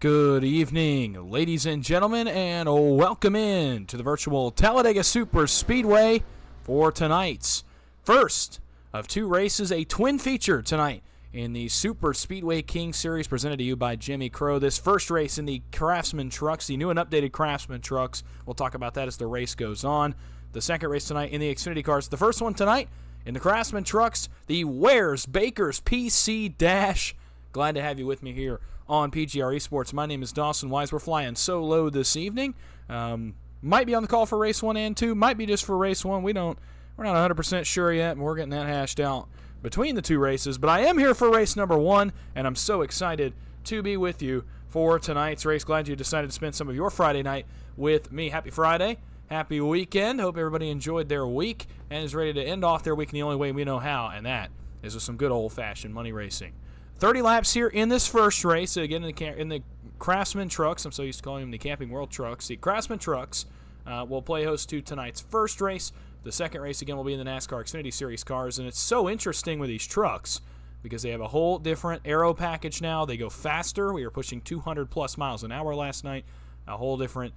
Good evening, ladies and gentlemen, and welcome in to the virtual Talladega Superspeedway for tonight's first of two races, a twin feature tonight in the Superspeedway Kingz series presented to you by Jimmy Crow. This first race in the Craftsman Trucks, the new and updated Craftsman Trucks. We'll talk about that as the race goes on. The second race tonight in the Xfinity cars. The first one tonight in the Craftsman Trucks, the Wares Bakers PC Dash. Glad to have you with me here on PGR eSports. My name is Dawson Wise. We're flying solo this evening. Might be on the call for race 1 and 2. Might be just for race 1. We're not 100% sure yet, and we're getting that hashed out between the two races. But I am here for race number 1, and I'm so excited to be with you for tonight's race. Glad you decided to spend some of your Friday night with me. Happy Friday. Happy weekend. Hope everybody enjoyed their week and is ready to end off their week in the only way we know how, and that is with some good old-fashioned money racing. 30 laps here in this first race. Again, in the Craftsman Trucks. I'm so used to calling them the Camping World Trucks. The Craftsman Trucks will play host to tonight's first race. The second race, again, will be in the NASCAR Xfinity Series cars. And it's so interesting with these trucks because they have a whole different aero package now. They go faster. We were pushing 200-plus miles an hour last night. A whole different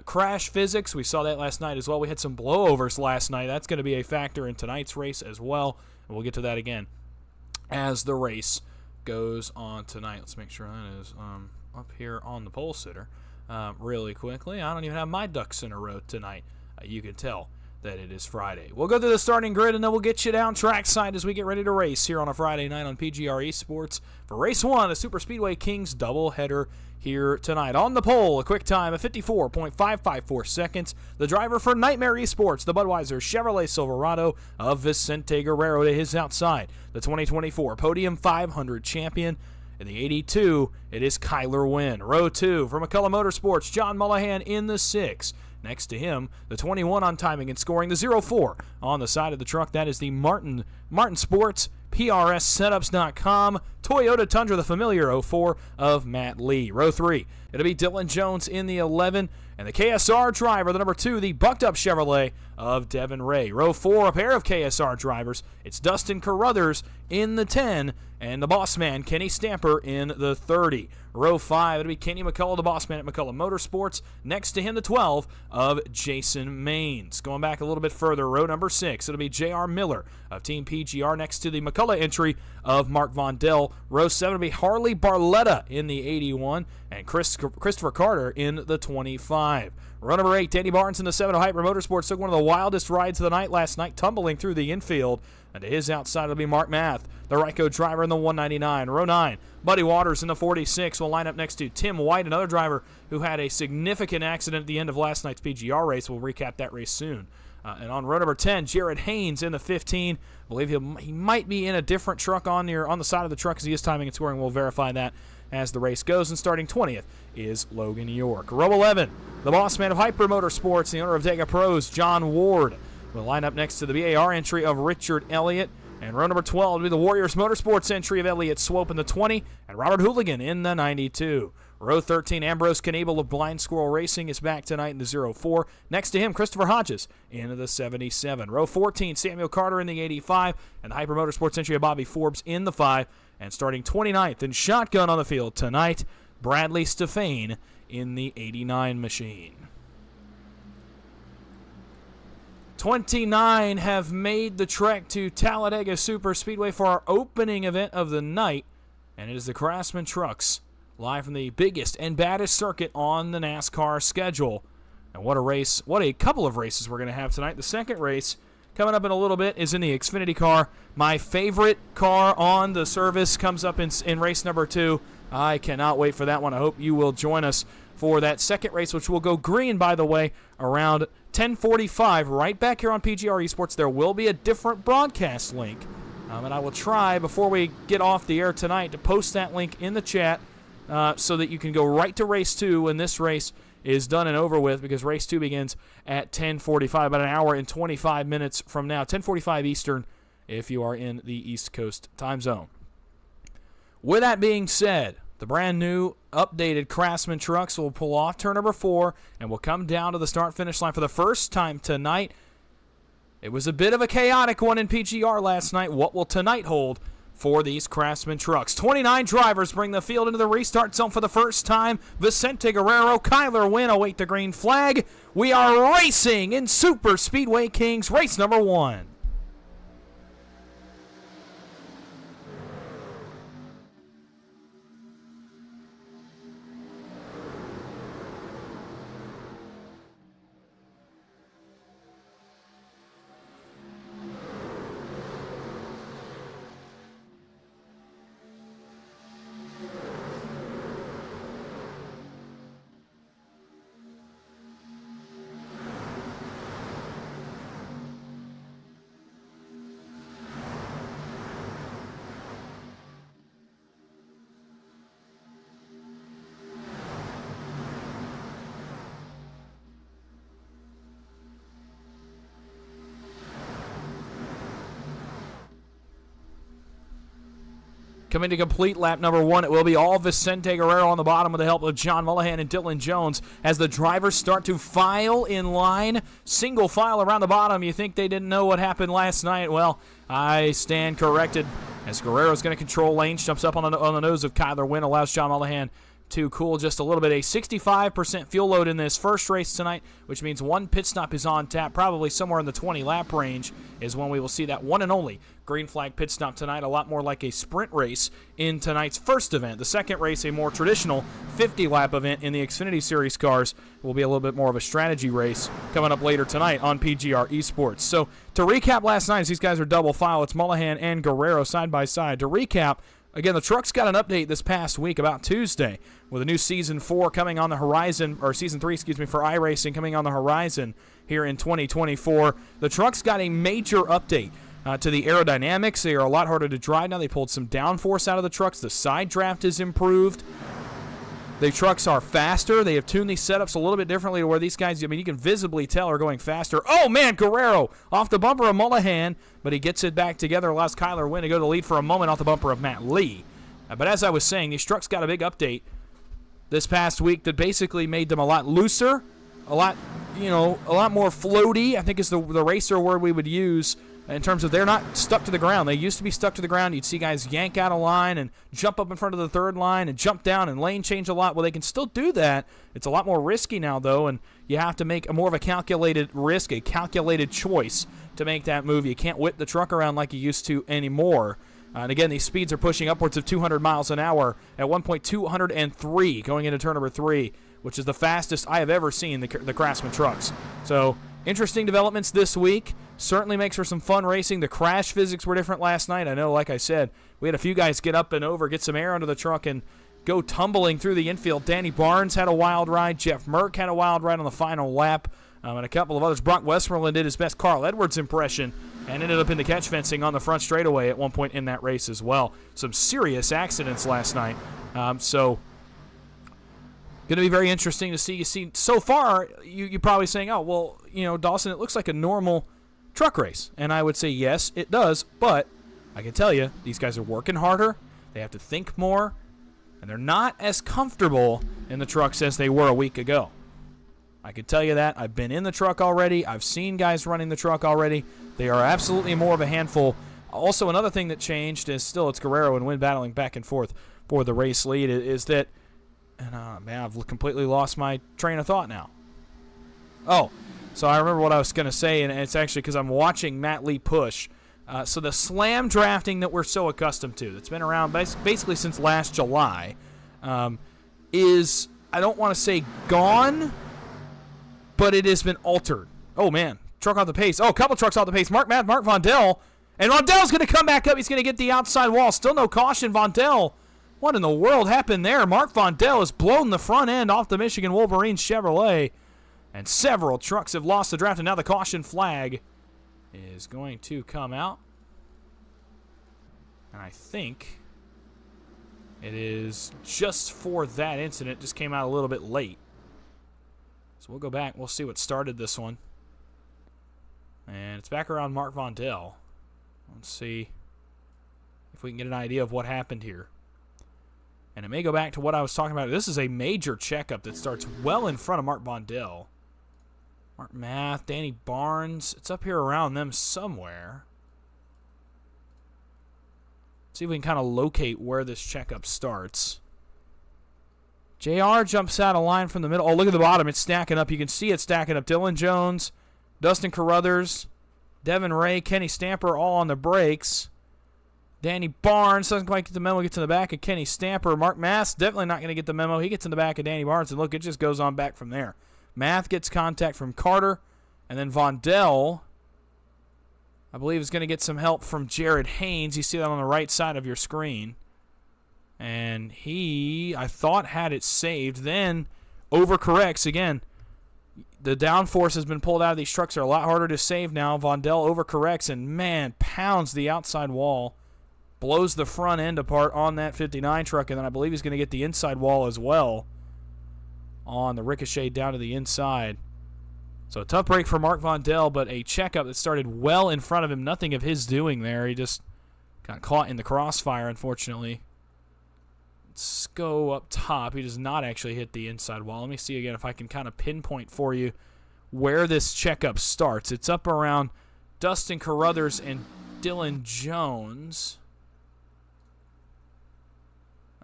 crash physics. We saw that last night as well. We had some blowovers last night. That's going to be a factor in tonight's race as well. And we'll get to that again as the race goes on tonight. Let's make sure that is up here on the pole sitter really quickly. I don't even have my ducks in a row tonight. You can tell that it is Friday. We'll go through the starting grid and then we'll get you down trackside as we get ready to race here on a Friday night on PGR eSports for race 1, the Superspeedway Kingz doubleheader here tonight. On the pole, a quick time of 54.554 seconds. The driver for Nightmare Esports, the Budweiser Chevrolet Silverado of Vicente Guerrero to his outside. The 2024 Podium 500 champion. In the 82, it is Kyler Wynn. Row 2 for McCullough Motorsports, John Mullahan in the 6. Next to him, the 21 on timing and scoring, the 04 on the side of the truck. That is the Martin Sports, PRSsetups.com, Toyota Tundra, the familiar 04 of Matt Lee. Row 3, it'll be Dylan Jones in the 11, and the KSR driver, the number 2, the bucked-up Chevrolet of Devin Ray. Row 4, a pair of KSR drivers. It's Dustin Carruthers in the 10, and the boss man, Kenny Stamper, in the 30. Row 5, it'll be Kenny McCullough, the boss man at McCullough Motorsports. Next to him, the 12 of Jason Maines. Going back a little bit further, row number 6, it'll be J.R. Miller of Team PGR next to the McCullough entry of Mark Vondell. Row 7 will be Harley Barletta in the 81 and Christopher Carter in the 25. Row number 8, Danny Barnes in the 7 of Hyper Motorsports took one of the wildest rides of the night last night, tumbling through the infield. And to his outside will be Mark Math, the Ryco driver in the 199. Row 9, Buddy Waters in the 46 will line up next to Tim White, another driver who had a significant accident at the end of last night's PGR race. We'll recap that race soon. And on row number 10, Jared Haynes in the 15. I believe he might be in a different truck on the side of the truck as he is timing and scoring. We'll verify that as the race goes. And starting 20th is Logan York. Row 11, the boss man of Hyper Motorsports, the owner of Dega Pros, John Ward, will line up next to the BAR entry of Richard Elliott. And row number 12 will be the Warriors Motorsports entry of Elliott Swope in the 20 and Robert Hooligan in the 92. Row 13, Ambrose Knebel of Blind Squirrel Racing is back tonight in the 04. Next to him, Christopher Hodges in the 77. Row 14, Samuel Carter in the 85 and the Hyper Motorsports entry of Bobby Forbes in the 5. And starting 29th in shotgun on the field tonight, Bradley Stefane in the 89 machine. 29 have made the trek to Talladega Superspeedway for our opening event of the night, and it is the Craftsman Trucks, live from the biggest and baddest circuit on the NASCAR schedule. And what a race, what a couple of races we're going to have tonight. The second race coming up in a little bit is in the Xfinity car. My favorite car on the service comes up in race number 2. I cannot wait for that one. I hope you will join us for that second race, which will go green, by the way, around 10:45, right back here on PGR eSports. There will be a different broadcast link, and I will try, before we get off the air tonight, to post that link in the chat so that you can go right to race 2 when this race is done and over with, because race 2 begins at 10:45, about an hour and 25 minutes from now, 10:45 Eastern if you are in the East Coast time zone. With that being said, the brand new updated Craftsman Trucks will pull off turn number 4 and will come down to the start-finish line for the first time tonight. It was a bit of a chaotic one in PGR last night. What will tonight hold? for these Craftsman trucks. 29 drivers bring the field into the restart zone for the first time. Vicente Guerrero, Kyler Wynn await the green flag. We are racing in Superspeedway Kingz, race number 1. Coming to complete lap number 1, it will be all Vicente Guerrero on the bottom with the help of John Mullahan and Dylan Jones as the drivers start to file in line. Single file around the bottom. You think they didn't know what happened last night? Well, I stand corrected as Guerrero's going to control lanes, jumps up on the nose of Kyler Wynn, allows John Mullahan to cool just a little bit. A 65% fuel load in this first race tonight, which means one pit stop is on tap. Probably somewhere in the 20-lap range is when we will see that one and only green flag pit stop tonight. A lot more like a sprint race in tonight's first event. The second race, a more traditional 50-lap event in the Xfinity Series cars, will be a little bit more of a strategy race coming up later tonight on PGR eSports. So to recap last night, as these guys are double file, it's Mullahan and Guerrero side by side. To recap, again, the trucks got an update this past week about Tuesday with a new Season 4 coming on the horizon, or Season 3, excuse me, for iRacing coming on the horizon here in 2024. The trucks got a major update to the aerodynamics. They are a lot harder to drive now. They pulled some downforce out of the trucks. The side draft is improved. The trucks are faster. They have tuned these setups a little bit differently to where these guys, I mean, you can visibly tell are going faster. Oh, man, Guerrero off the bumper of Mullahan, but he gets it back together, allows Kyler Wynn to go to the lead for a moment off the bumper of Matt Lee. But as I was saying, these trucks got a big update this past week that basically made them a lot looser, a lot more floaty, I think is the racer word we would use, in terms of they're not stuck to the ground. They used to be stuck to the ground. You'd see guys yank out of line and jump up in front of the third line and jump down and lane change a lot. Well, they can still do that. It's a lot more risky now, though, and you have to make more of a calculated risk, a calculated choice to make that move. You can't whip the truck around like you used to anymore. And again, these speeds are pushing upwards of 200 miles an hour at 1.203 going into turn number 3, which is the fastest I have ever seen the Craftsman trucks. So interesting developments this week. Certainly makes for some fun racing. The crash physics were different last night. I know, like I said, we had a few guys get up and over, get some air under the truck, and go tumbling through the infield. Danny Barnes had a wild ride. Jeff Merck had a wild ride on the final lap. And a couple of others. Brock Westmoreland did his best Carl Edwards impression and ended up in the catch fencing on the front straightaway at one point in that race as well. Some serious accidents last night. So going to be very interesting to see. You see, so far, you're probably saying, oh, well, Dawson, it looks like a normal truck race. And I would say, yes, it does. But I can tell you, these guys are working harder. They have to think more. And they're not as comfortable in the trucks as they were a week ago. I can tell you that. I've been in the truck already. I've seen guys running the truck already. They are absolutely more of a handful. Also, another thing that changed is still it's Guerrero and Wynn battling back and forth for the race lead is that, and man, I've completely lost my train of thought now. Oh, so I remember what I was going to say, and it's actually because I'm watching Matt Lee push. So the slam drafting that we're so accustomed to, that's been around basically since last July, is, I don't want to say gone, but it has been altered. Oh, man. Truck off the pace. Oh, a couple trucks off the pace. Mark Vondell. And Vondell's going to come back up. He's going to get the outside wall. Still no caution. Vondell. What in the world happened there? Mark Vondell has blown the front end off the Michigan Wolverine Chevrolet. And several trucks have lost the draft. And now the caution flag is going to come out. And I think it is just for that incident. Just came out a little bit late. So we'll go back. We'll see what started this one. And it's back around Mark Vondell. Let's see if we can get an idea of what happened here. And it may go back to what I was talking about. This is a major checkup that starts well in front of Mark Vondell. Mark Math, Danny Barnes. It's up here around them somewhere. See if we can kind of locate where this checkup starts. JR jumps out of line from the middle. Oh, look at the bottom. It's stacking up. You can see it stacking up. Dylan Jones, Dustin Carruthers, Devin Ray, Kenny Stamper all on the brakes. Danny Barnes doesn't quite get the memo. Gets in the back of Kenny Stamper. Mark Mass definitely not going to get the memo. He gets in the back of Danny Barnes. And look, it just goes on back from there. Math gets contact from Carter. And then Vondell, I believe, is going to get some help from Jared Haynes. You see that on the right side of your screen. And he, I thought, had it saved. Then overcorrects again. The downforce has been pulled out of these trucks. They're a lot harder to save now. Vondell overcorrects and, man, pounds the outside wall. Blows the front end apart on that 59 truck. And then I believe he's going to get the inside wall as well on the ricochet down to the inside. So a tough break for Mark Vondell, but a checkup that started well in front of him. Nothing of his doing there. He just got caught in the crossfire, unfortunately. Let's go up top. He does not actually hit the inside wall. Let me see again if I can kind of pinpoint for you where this checkup starts. It's up around Dustin Carruthers and Dylan Jones.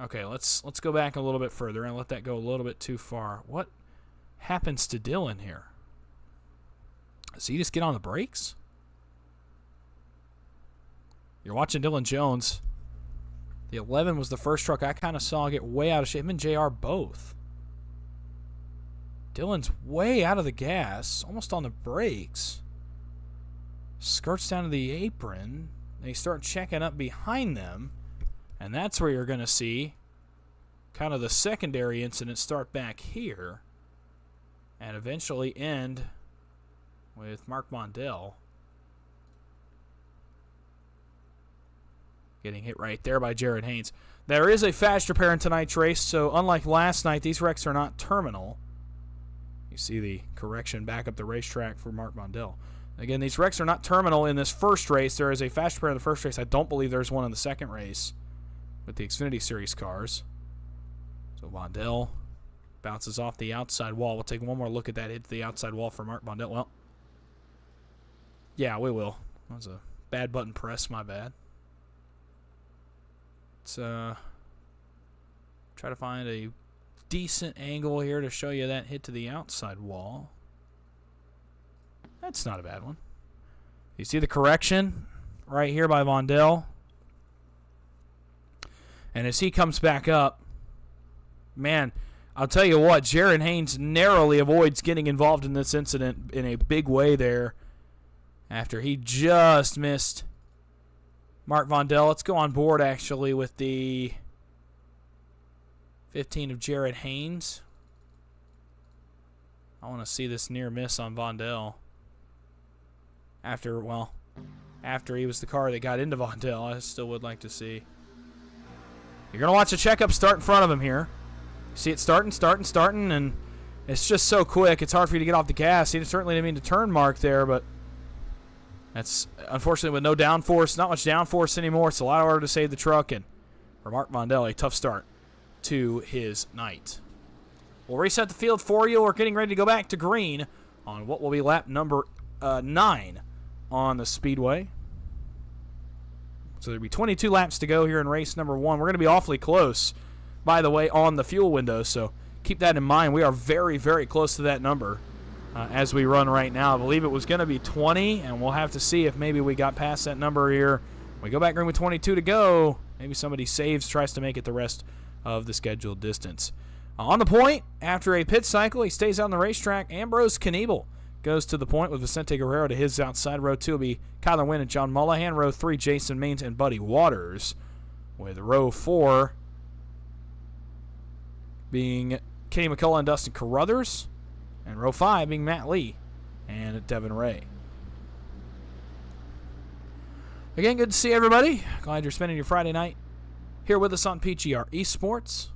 Okay, let's go back a little bit further and let that go a little bit too far. What happens to Dylan here? Does he just get on the brakes? You're watching Dylan Jones. The 11 was the first truck I kind of saw get way out of shape. Him and JR both. Dylan's way out of the gas, almost on the brakes. Skirts down to the apron. They start checking up behind them. And that's where you're going to see kind of the secondary incident start back here. And eventually end with Mark Vondell getting hit right there by Jared Haynes. There is a fast repair in tonight's race, so unlike last night, these wrecks are not terminal. You see the correction back up the racetrack for Mark Vondell. Again, these wrecks are not terminal in this first race. There is a fast repair in the first race. I don't believe there's one in the second race with the Xfinity Series cars. So Vondell bounces off the outside wall. We'll take one more look at that hit to the outside wall for Mark Vondell. Well, yeah, we will. That was a bad button press, my bad. Let's try to find a decent angle here to show you that hit to the outside wall. That's not a bad one. You see the correction right here by Vondell. And as he comes back up, man, I'll tell you what, Jared Haynes narrowly avoids getting involved in this incident in a big way there after he just missed Mark Vondell. Let's go on board, actually, with the 15 of Jared Haynes. I want to see this near miss on Vondell. After he was the car that got into Vondell, I still would like to see. You're going to watch the checkup start in front of him here. See it starting, and it's just so quick. It's hard for you to get off the gas. He certainly didn't mean to turn Mark there, but that's unfortunately with no downforce, not much downforce anymore. It's a lot harder to save the truck, and for Mark Vondell, a tough start to his night. We'll reset the field for you. We're getting ready to go back to green on what will be lap number 9 on the Speedway. So there'll be 22 laps to go here in race number 1. We're going to be awfully close, by the way, on the fuel window, so keep that in mind. We are very, very close to that number as we run right now. I believe it was going to be 20, and we'll have to see if maybe we got past that number here. We go back green with 22 to go. Maybe somebody saves, tries to make it the rest of the scheduled distance. On the point, after a pit cycle, he stays on the racetrack. Ambrose Knievel goes to the point with Vicente Guerrero to his outside. Row 2 will be Kyler Wynn and John Mullahan. Row 3, Jason Maines and Buddy Waters. With row 4 being Kenny McCullough and Dustin Carruthers. And row 5 being Matt Lee and Devin Ray. Again, good to see everybody. Glad you're spending your Friday night here with us on PGR eSports.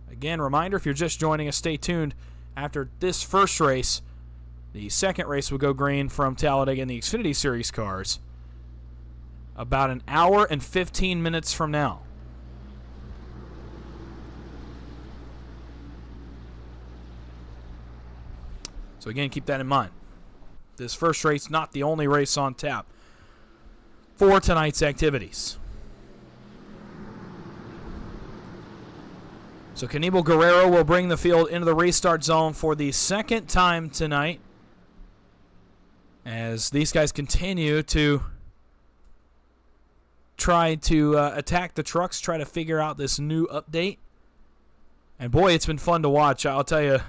Again, reminder, if you're just joining us, stay tuned. After this first race, the second race will go green from Talladega in the Xfinity Series cars about an hour and 15 minutes from now. So again, keep that in mind. This first race, not the only race on tap for tonight's activities. So Canibal Guerrero will bring the field into the restart zone for the second time tonight as these guys continue to try to attack the trucks, try to figure out this new update. And boy, it's been fun to watch, I'll tell you.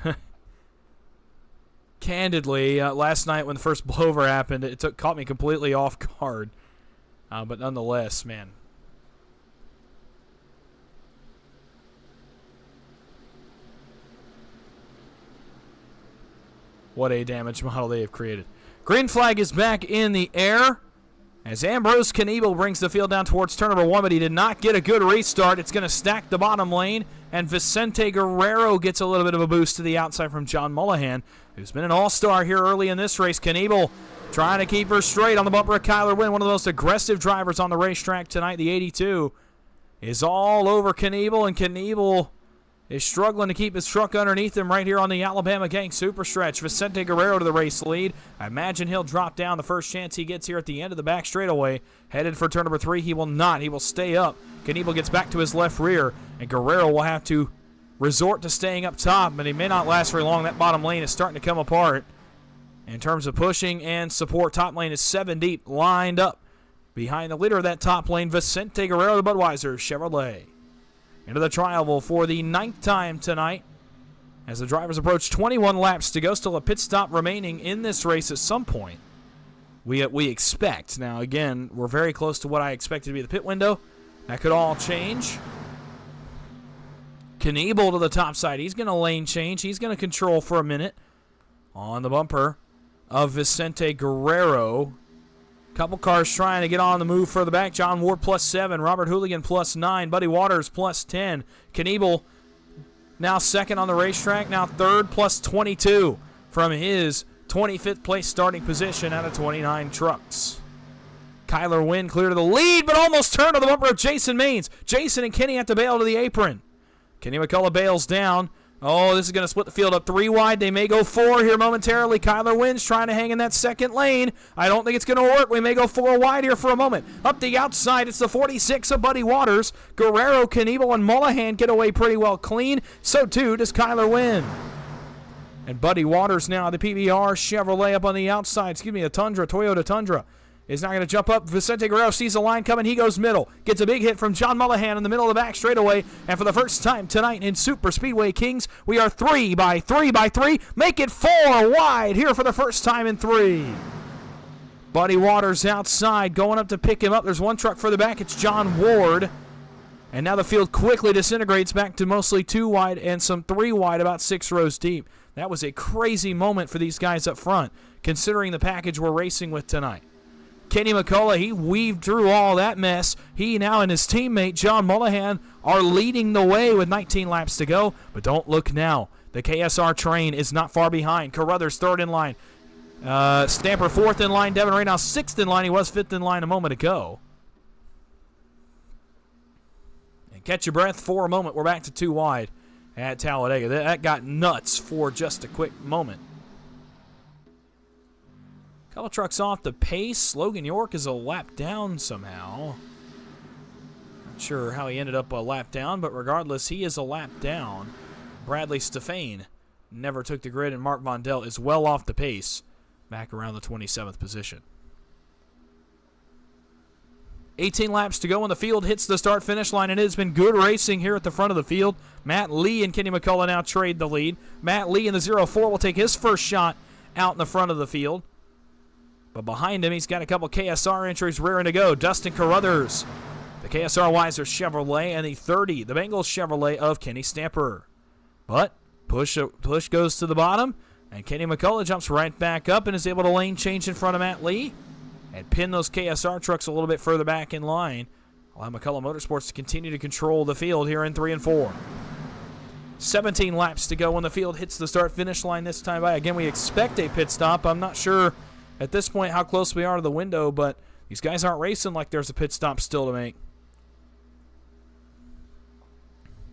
Candidly, last night when the first blowover happened, it caught me completely off guard. But nonetheless, man. What a damage model they have created. Green flag is back in the air as Ambrose Canibal brings the field down towards turn number 1, but he did not get a good restart. It's going to stack the bottom lane, and Vicente Guerrero gets a little bit of a boost to the outside from John Mullahan, who's been an all-star here early in this race. Canibal trying to keep her straight on the bumper of Kyler Wynn, one of the most aggressive drivers on the racetrack tonight. The 82 is all over Canibal, and Canibal is struggling to keep his truck underneath him right here on the Alabama Gang super stretch. Vicente Guerrero to the race lead. I imagine he'll drop down the first chance he gets here at the end of the back straightaway. Headed for turn number 3. He will not. He will stay up. Canibal gets back to his left rear, and Guerrero will have to resort to staying up top, but he may not last very long. That bottom lane is starting to come apart. In terms of pushing and support, top lane is 7 deep, lined up behind the leader of that top lane, Vicente Guerrero, the Budweiser Chevrolet. Into the tri-oval for the 9th time tonight as the drivers approach 21 laps to go. Still a pit stop remaining in this race at some point. We expect. Now, again, we're very close to what I expected to be the pit window. That could all change. Canibal to the top side. He's going to lane change. He's going to control for a minute on the bumper of Vicente Guerrero. Couple cars trying to get on the move further back. John Ward +7. Robert Hooligan +9. Buddy Waters +10. Canibal now second on the racetrack. Now third +22 from his 25th place starting position out of 29 trucks. Kyler Wynn clear to the lead, but almost turned to the bumper of Jason Maines. Jason and Kenny have to bail to the apron. Kenny McCullough bails down. Oh, this is going to split the field up 3 wide. They may go 4 here momentarily. Kyler Wynn's trying to hang in that second lane. I don't think it's going to work. We may go 4 wide here for a moment. Up the outside, it's the 46 of Buddy Waters. Guerrero, Canibal, and Mullahan get away pretty well clean. So too does Kyler Wynn. And Buddy Waters now, the PGR Chevrolet up on the outside. The Tundra, Toyota Tundra. Is not going to jump up. Vicente Guerrero sees the line coming. He goes middle. Gets a big hit from John Mullahan in the middle of the back straightaway. And for the first time tonight in Superspeedway Kingz, we are 3 by 3 by 3. Make it 4 wide here for the first time in 3. Buddy Waters outside going up to pick him up. There's one truck further back. It's John Ward. And now the field quickly disintegrates back to mostly 2 wide and some 3 wide, about 6 rows deep. That was a crazy moment for these guys up front, considering the package we're racing with tonight. Kenny McCullough, he weaved through all that mess. He now and his teammate John Mullahan are leading the way with 19 laps to go. But don't look now. The KSR train is not far behind. Carruthers third in line. Stamper fourth in line. Devin Ray now sixth in line. He was fifth in line a moment ago. And catch your breath for a moment. We're back to 2 wide at Talladega. That got nuts for just a quick moment. Couple trucks off the pace. Logan York is a lap down somehow. Not sure how he ended up a lap down, but regardless, he is a lap down. Bradley Stefane never took the grid, and Mark Vondel is well off the pace, back around the 27th position. 18 laps to go when the field hits the start-finish line, and it has been good racing here at the front of the field. Matt Lee and Kenny McCullough now trade the lead. Matt Lee in the 04 will take his first shot out in the front of the field. But behind him, he's got a couple KSR entries rearing to go. Dustin Carruthers, the KSR Weiser Chevrolet, and the 30, the Bengals Chevrolet of Kenny Stamper. But push goes to the bottom, and Kenny McCullough jumps right back up and is able to lane change in front of Matt Lee and pin those KSR trucks a little bit further back in line. Allow McCullough Motorsports to continue to control the field here in 3 and 4. 17 laps to go when the field hits the start-finish line this time by. Again, we expect a pit stop. I'm not sure at this point how close we are to the window, but these guys aren't racing like there's a pit stop still to make.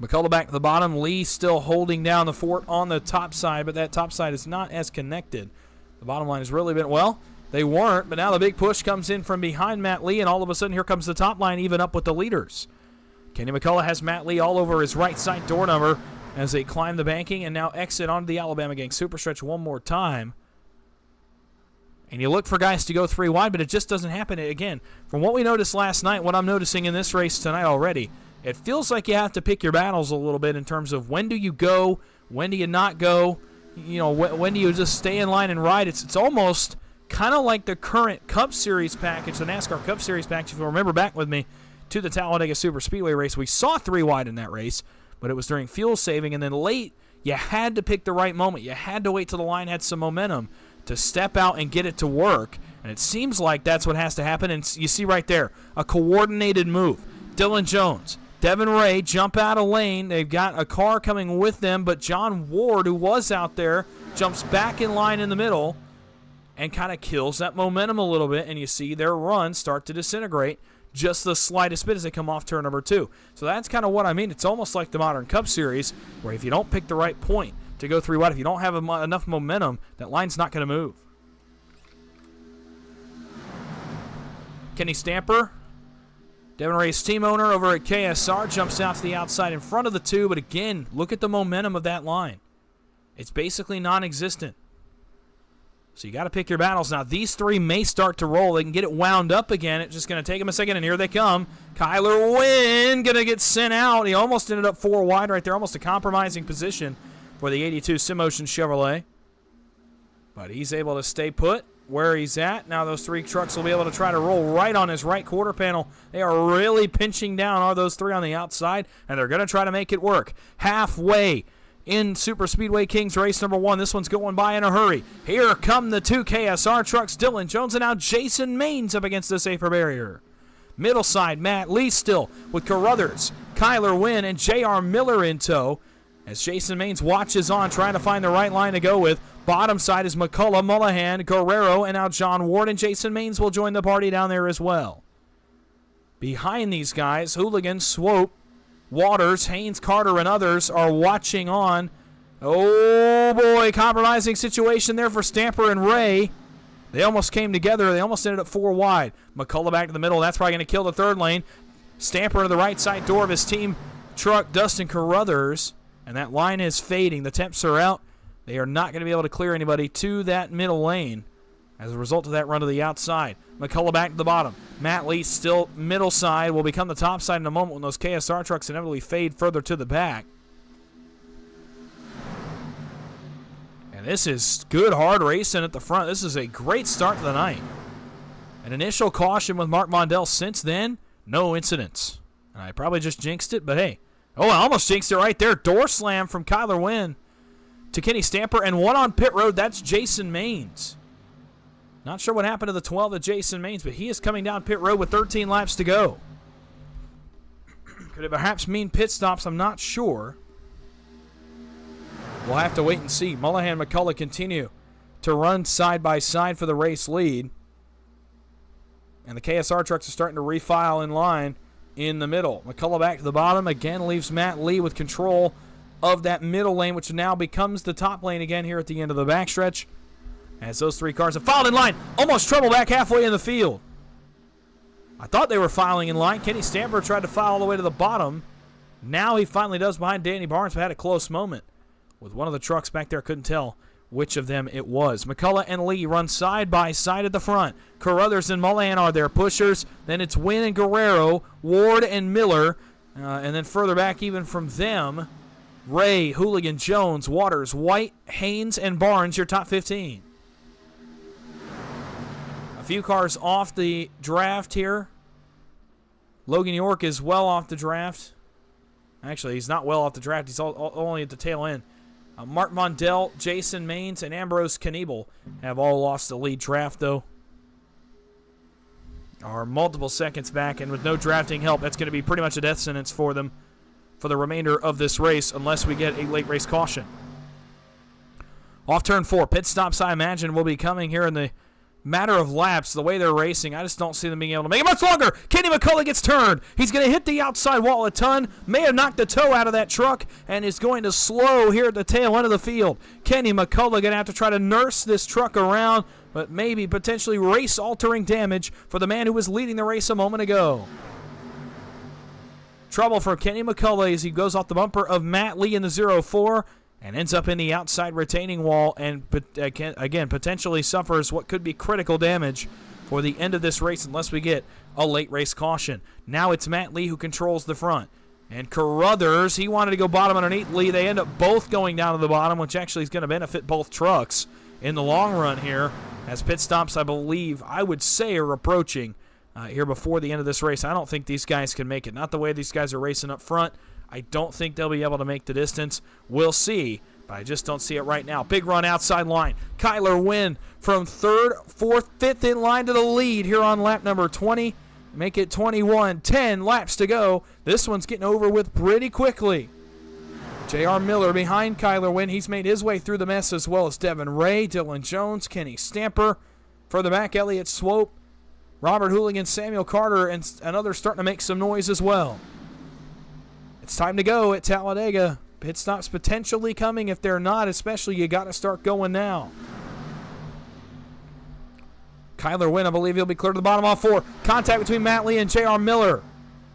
McCullough back to the bottom. Lee still holding down the fort on the top side, but that top side is not as connected. The bottom line has really been, well, they weren't, but now the big push comes in from behind Matt Lee, and all of a sudden here comes the top line even up with the leaders. Kenny McCullough has Matt Lee all over his right side door number as they climb the banking and now exit onto the Alabama Gang Superstretch one more time. And you look for guys to go 3 wide, but it just doesn't happen. Again, from what we noticed last night, what I'm noticing in this race tonight already, it feels like you have to pick your battles a little bit in terms of when do you go, when do you not go, when do you just stay in line and ride. It's almost kind of like the current Cup Series package, the NASCAR Cup Series package. If you remember back with me to the Talladega Superspeedway race, we saw 3 wide in that race, but it was during fuel saving, and then late, you had to pick the right moment. You had to wait till the line had some momentum to step out and get it to work, and it seems like that's what has to happen, and you see right there, a coordinated move. Dylan Jones, Devin Ray jump out of lane. They've got a car coming with them, but John Ward, who was out there, jumps back in line in the middle and kind of kills that momentum a little bit, and you see their run start to disintegrate just the slightest bit as they come off turn number 2. So that's kind of what I mean. It's almost like the modern Cup Series, where if you don't pick the right point to go 3 wide, if you don't have enough momentum, that line's not going to move. Kenny Stamper, Devin Ray's team owner over at KSR, jumps out to the outside in front of the 2, but again, look at the momentum of that line. It's basically non-existent. So you got to pick your battles. Now, these 3 may start to roll. They can get it wound up again. It's just going to take them a second, and here they come. Kyler Wynn going to get sent out. He almost ended up 4 wide right there, almost a compromising position for the 82 Simotion Chevrolet. But he's able to stay put where he's at. Now those 3 trucks will be able to try to roll right on his right quarter panel. They are really pinching down all those 3 on the outside, and they're going to try to make it work. Halfway in Superspeedway Kingz race number 1. This one's going by in a hurry. Here come the 2 KSR trucks, Dylan Jones, and now Jason Maines up against the safer barrier. Middle side, Matt Lee still with Carruthers, Kyler Wynn, and J.R. Miller in tow as Jason Maines watches on, trying to find the right line to go with. Bottom side is McCullough, Mullahan, Guerrero, and now John Ward, and Jason Maines will join the party down there as well. Behind these guys, Hooligan, Swope, Waters, Haynes, Carter, and others are watching on. Oh, boy, compromising situation there for Stamper and Ray. They almost came together. They almost ended up 4 wide. McCullough back to the middle. That's probably going to kill the 3rd lane. Stamper to the right side door of his team truck, Dustin Carruthers, and that line is fading. The temps are out. They are not going to be able to clear anybody to that middle lane as a result of that run to the outside. McCullough back to the bottom. Matt Lee still middle side, will become the top side in a moment when those KSR trucks inevitably fade further to the back. And this is good, hard racing at the front. This is a great start to the night. An initial caution with Mark Mondell. Since then, no incidents. And I probably just jinxed it, but hey. Oh, I almost jinxed it right there. Door slam from Kyler Wynn to Kenny Stamper, and one on pit road. That's Jason Maines. Not sure what happened to the 12 of Jason Maines, but he is coming down pit road with 13 laps to go. Could it perhaps mean pit stops? I'm not sure. We'll have to wait and see. Mullahan and McCullough continue to run side by side for the race lead. And the KSR trucks are starting to refile in line in the middle. McCullough back to the bottom. Again, leaves Matt Lee with control of that middle lane, which now becomes the top lane again here at the end of the backstretch. As those 3 cars have filed in line. Almost trouble back halfway in the field. I thought they were filing in line. Kenny Stamper tried to file all the way to the bottom. Now he finally does behind Danny Barnes, but had a close moment with one of the trucks back there. Couldn't tell which of them it was. McCullough and Lee run side by side at the front. Carruthers and Mullahan are their pushers. Then it's Wynn and Guerrero, Ward and Miller. And then further back even from them, Ray, Hooligan, Jones, Waters, White, Haynes, and Barnes, your top 15. A few cars off the draft here. Logan York is well off the draft. Actually, he's not well off the draft. He's only at the tail end. Mark Mondell, Jason Maines, and Ambrose Kniebel have all lost the lead draft, though. Are multiple seconds back, and with no drafting help, that's going to be pretty much a death sentence for them for the remainder of this race, unless we get a late race caution. Off turn 4, pit stops, I imagine, will be coming here in the matter of laps. The way they're racing, I just don't see them being able to make it much longer. Kenny McCullough gets turned. He's going to hit the outside wall a ton. May have knocked the toe out of that truck and is going to slow here at the tail end of the field. Kenny McCullough going to have to try to nurse this truck around, but maybe potentially race-altering damage for the man who was leading the race a moment ago. Trouble for Kenny McCullough as he goes off the bumper of Matt Lee in the 0-4 and ends up in the outside retaining wall and, again, potentially suffers what could be critical damage for the end of this race unless we get a late race caution. Now it's Matt Lee who controls the front. And Carruthers, he wanted to go bottom underneath Lee. They end up both going down to the bottom, which actually is going to benefit both trucks in the long run here, as pit stops, I believe, I would say, are approaching here before the end of this race. I don't think these guys can make it. Not the way these guys are racing up front. I don't think they'll be able to make the distance. We'll see, but I just don't see it right now. Big run outside line. Kyler Wynn from 3rd, 4th, 5th in line to the lead here on lap number 20. Make it 21, 10 laps to go. This one's getting over with pretty quickly. J.R. Miller behind Kyler Wynn. He's made his way through the mess as well as Devin Ray, Dylan Jones, Kenny Stamper. Further back, Elliott Swope, Robert Hooligan, Samuel Carter, and others starting to make some noise as well. It's time to go at Talladega. Pit stops potentially coming. If they're not, especially, you got to start going now. Kyler Wynn, I believe he'll be clear to the bottom off 4. Contact between Matt Lee and J.R. Miller.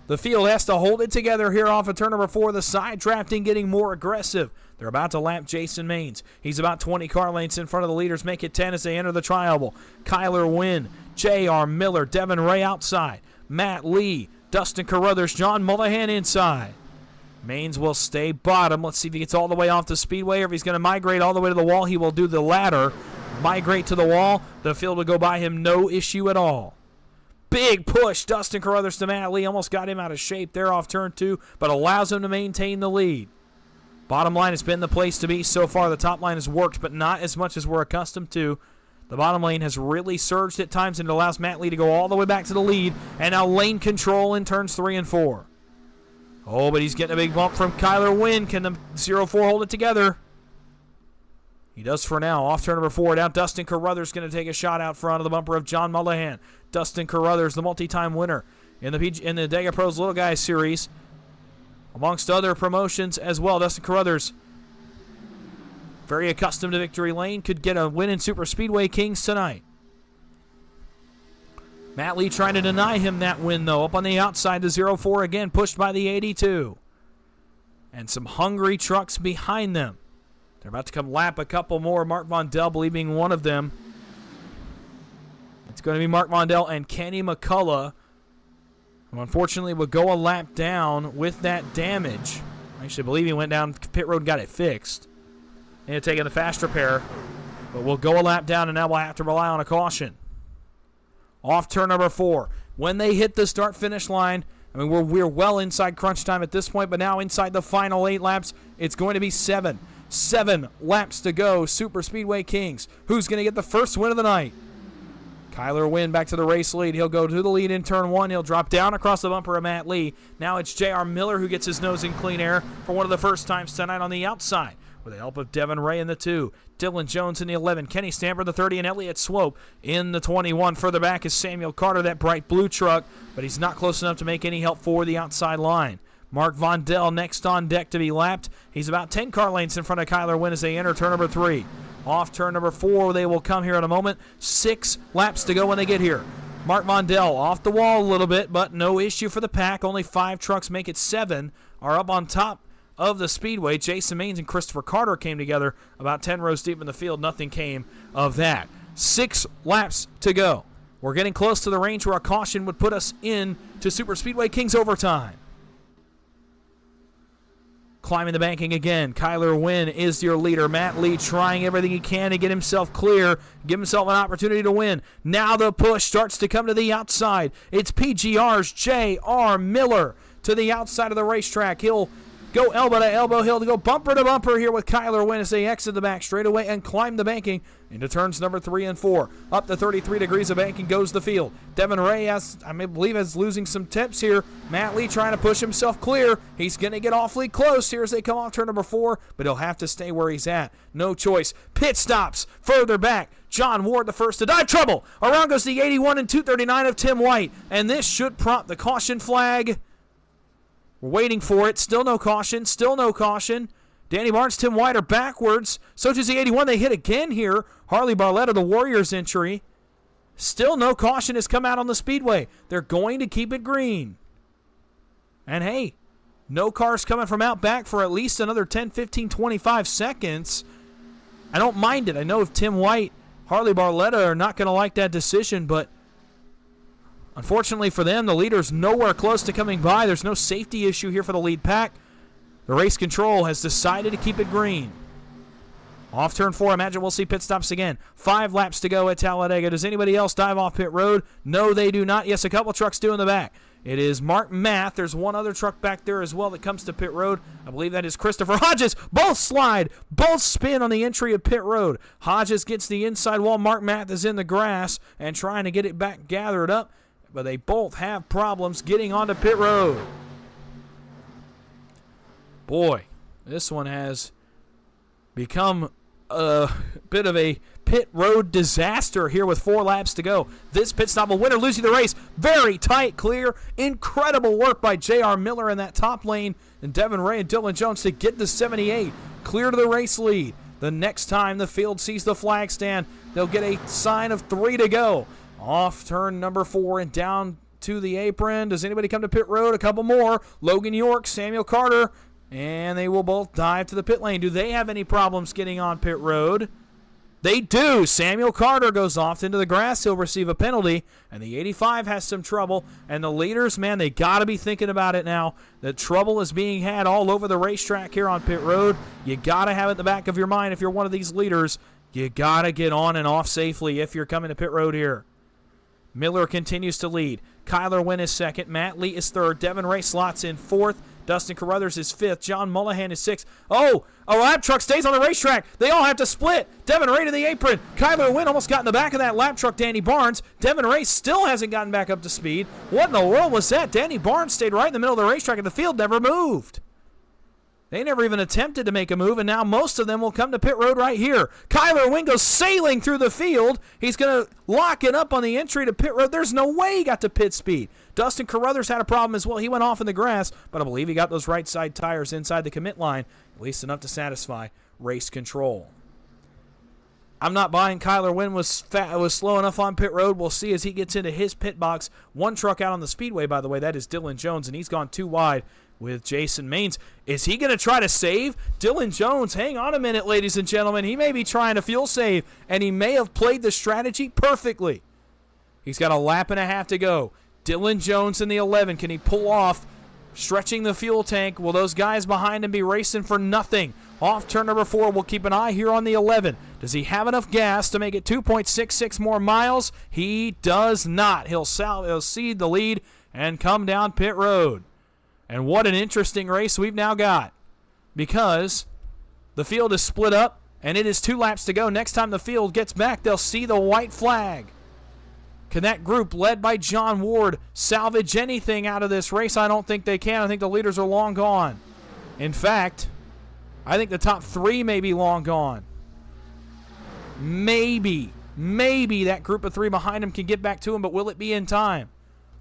The field has to hold it together here off of turn number 4. The side drafting getting more aggressive. They're about to lap Jason Maines. He's about 20 car lengths in front of the leaders. Make it 10 as they enter the tri-oval. Kyler Wynn, J.R. Miller, Devin Ray outside. Matt Lee, Dustin Carruthers, John Mullahan inside. Maines will stay bottom. Let's see if he gets all the way off the speedway or if he's going to migrate all the way to the wall. He will do the latter. Migrate to the wall. The field will go by him, no issue at all. Big push, Dustin Carruthers to Matt Lee. Almost got him out of shape there off turn 2, but allows him to maintain the lead. Bottom line has been the place to be so far. The top line has worked, but not as much as we're accustomed to. The bottom lane has really surged at times, and it allows Matt Lee to go all the way back to the lead. And now lane control in turns 3 and 4. Oh, but he's getting a big bump from Kyler Wynn. Can the 0-4 hold it together? He does for now. Off turn number 4. Now Dustin Carruthers going to take a shot out front of the bumper of John Mullahan. Dustin Carruthers, the multi-time winner in the Dega Pros Little Guys Series, amongst other promotions as well. Dustin Carruthers, very accustomed to victory lane, could get a win in Superspeedway Kingz tonight. Matt Lee trying to deny him that win, though. Up on the outside, the 0-4 again, pushed by the 82. And some hungry trucks behind them. They're about to come lap a couple more. Mark Vondell believing one of them. It's going to be Mark Vondell and Kenny McCullough, who unfortunately would go a lap down with that damage. I actually believe he went down pit road and got it fixed. And he'll take in the fast repair. But we'll go a lap down, and now we'll have to rely on a caution. Off turn number 4. When they hit the start-finish line, I mean, we're well inside crunch time at this point, but now inside the final 8 laps, it's going to be 7. 7 laps to go. Superspeedway Kingz. Who's going to get the first win of the night? Kyler Wynn back to the race lead. He'll go to the lead in turn 1. He'll drop down across the bumper of Matt Lee. Now it's J.R. Miller who gets his nose in clean air for one of the first times tonight on the outside, with the help of Devin Ray in the 2. Dylan Jones in the 11. Kenny Stamper in the 30, and Elliott Swope in the 21. Further back is Samuel Carter, that bright blue truck, but he's not close enough to make any help for the outside line. Mark Vondell next on deck to be lapped. He's about 10 car lengths in front of Kyler Wynn as they enter turn number 3. Off turn number 4, they will come here in a moment. 6 laps to go when they get here. Mark Vondell off the wall a little bit, but no issue for the pack. Only 5 trucks make it 7 are up on top of the speedway. Jason Maines and Christopher Carter came together about 10 rows deep in the field. Nothing came of that. 6 laps to go. We're getting close to the range where a caution would put us in to Superspeedway Kingz overtime. Climbing the banking again. Kyler Wynn is your leader. Matt Lee trying everything he can to get himself clear, give himself an opportunity to win. Now the push starts to come to the outside. It's PGR's J.R. Miller to the outside of the racetrack. He'll go elbow to elbow. He'll go bumper to bumper here with Kyler Wynn as they exit the back straightaway and climb the banking into turns number 3 and 4. Up to 33 degrees of banking goes the field. Devin Ray, is losing some tips here. Matt Lee trying to push himself clear. He's going to get awfully close here as they come off turn number 4, but he'll have to stay where he's at. No choice. Pit stops further back. John Ward the first to dive. Trouble. Around goes the 81 and 239 of Tim White, and this should prompt the caution flag. We're waiting for it. Still no caution. Still no caution. Danny Barnes, Tim White are backwards. So does the 81. They hit again here. Harley Barletta, the Warriors entry. Still no caution has come out on the speedway. They're going to keep it green. And hey, No cars coming from out back for at least another 10, 15, 25 seconds. I don't mind it. I know if Tim White, Harley Barletta are not going to like that decision, but unfortunately for them, the leader's nowhere close to coming by. There's no safety issue here for the lead pack. The race control has decided to keep it green. Off turn 4, imagine we'll see pit stops again. 5 laps to go at Talladega. Does anybody else dive off pit road? No, they do not. Yes, a couple trucks do in the back. It is Mark Math. There's one other truck back there as well that comes to pit road. I believe that is Christopher Hodges. Both slide. Both spin on the entry of pit road. Hodges gets the inside wall. Mark Math is in the grass and trying to get it back gathered up. But they both have problems getting onto pit road. Boy, this one has become a bit of a pit road disaster here with 4 laps to go. This pit stop will win or lose you the race. Very tight clear. Incredible work by J.R. Miller in that top lane. And Devin Ray and Dylan Jones to get the 78 clear to the race lead. The next time the field sees the flag stand, they'll get a sign of 3 to go. Off turn number 4 and down to the apron. Does anybody come to pit road? A couple more. Logan York, Samuel Carter. And they will both dive to the pit lane. Do they have any problems getting on pit road? They do. Samuel Carter goes off into the grass. He'll receive a penalty. And the 85 has some trouble. And the leaders, man, they got to be thinking about it now. The trouble is being had all over the racetrack here on pit road. You got to have it in the back of your mind if you're one of these leaders. You got to get on and off safely if you're coming to pit road here. Miller continues to lead. Kyler Wynn is second. Matt Lee is third. Devin Ray slots in fourth. Dustin Carruthers is fifth. John Mullahan is sixth. Oh, a lap truck stays on the racetrack. They all have to split. Devin Ray to the apron. Kyler Wynn almost got in the back of that lap truck, Danny Barnes. Devin Ray still hasn't gotten back up to speed. What in the world was that? Danny Barnes stayed right in the middle of the racetrack and the field never moved. They never even attempted to make a move, and now most of them will come to pit road right here. Kyler Wynn goes sailing through the field. He's going to lock it up on the entry to pit road. There's no way he got to pit speed. Dustin Carruthers had a problem as well. He went off in the grass, but I believe he got those right side tires inside the commit line, at least enough to satisfy race control. I'm not buying Kyler Wynn was slow enough on pit road. We'll see as he gets into his pit box. One truck out on the speedway, by the way, that is Dylan Jones, and he's gone too wide with Jason Maines. Is he going to try to save? Dylan Jones, hang on a minute, ladies and gentlemen. He may be trying to fuel save, and he may have played the strategy perfectly. He's got a lap and a half to go. Dylan Jones in the 11. Can he pull off stretching the fuel tank? Will those guys behind him be racing for nothing? Off turn number 4, we'll keep an eye here on the 11. Does he have enough gas to make it 2.66 more miles? He does not. He'll cede the lead and come down pit road. And what an interesting race we've now got, because the field is split up and it is 2 laps to go. Next time the field gets back, they'll see the white flag. Can that group led by John Ward salvage anything out of this race? I don't think they can. I think the leaders are long gone. In fact, I think the top 3 may be long gone. Maybe that group of 3 behind him can get back to him, but will it be in time?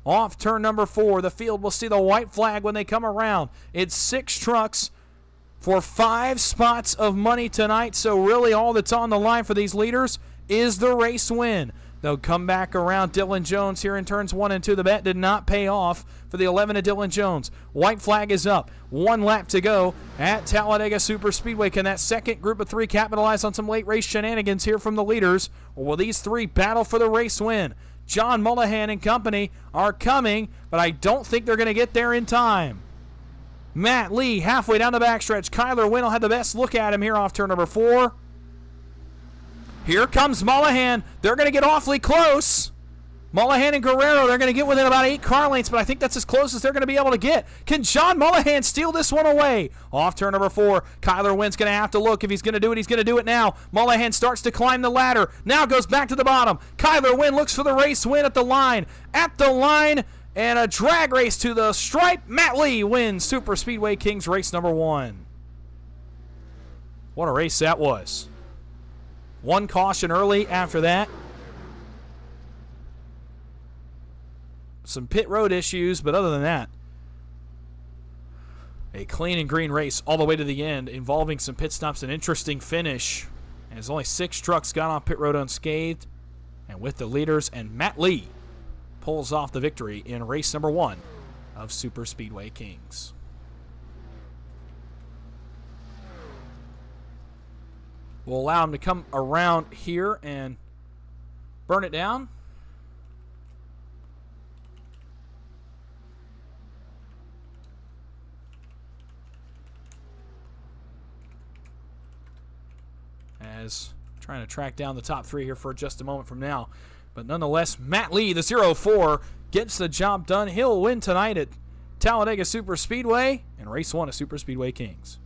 Off turn number 4, the field will see the white flag when they come around. It's 6 trucks for 5 spots of money tonight, so really all that's on the line for these leaders is the race win. They'll come back around. Dylan Jones here in turns 1 and 2. The bet did not pay off for the 11 of Dylan Jones. White flag is up. 1 lap to go at Talladega Superspeedway. Can that second group of 3 capitalize on some late race shenanigans here from the leaders? Or will these 3 battle for the race win? John Mullahan and company are coming, but I don't think they're going to get there in time. Matt Lee halfway down the backstretch. Kyler Wynn will have the best look at him here off turn number 4. Here comes Mullahan. They're going to get awfully close. Mullahan and Guerrero, they're going to get within about 8 car lengths, but I think that's as close as they're going to be able to get. Can John Mullahan steal this one away? Off turn number 4, Kyler Wynn's going to have to look. If he's going to do it, he's going to do it now. Mullahan starts to climb the ladder. Now goes back to the bottom. Kyler Wynn looks for the race win at the line. At the line, and a drag race to the stripe. Matt Lee wins Superspeedway Kingz race number 1. What a race that was. 1 caution early after that. Some pit road issues, but other than that, a clean and green race all the way to the end, involving some pit stops, an interesting finish, as only 6 trucks got off pit road unscathed, and with the leaders, and Matt Lee pulls off the victory in race number 1 of Superspeedway Kingz. will allow him to come around here and burn it down. As trying to track down the top three here for just a moment from now. But nonetheless, Matt Lee, the 0-4, gets the job done. He'll win tonight at Talladega Superspeedway and race 1 of Superspeedway Kingz.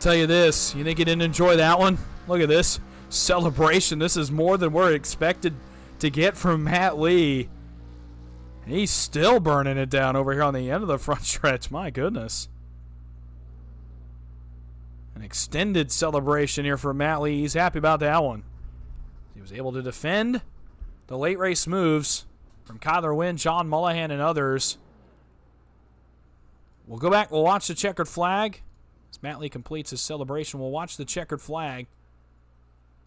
Tell you this, you think you didn't enjoy that one? Look at this celebration. This is more than we're expected to get from Matt Lee. He's still burning it down over here on the end of the front stretch. My goodness. An extended celebration here for Matt Lee. He's happy about that one. He was able to defend the late race moves from Kyler Wynn, John Mullihan, and others. We'll go back. We'll watch the checkered flag. As Matt Lee completes his celebration, we'll watch the checkered flag.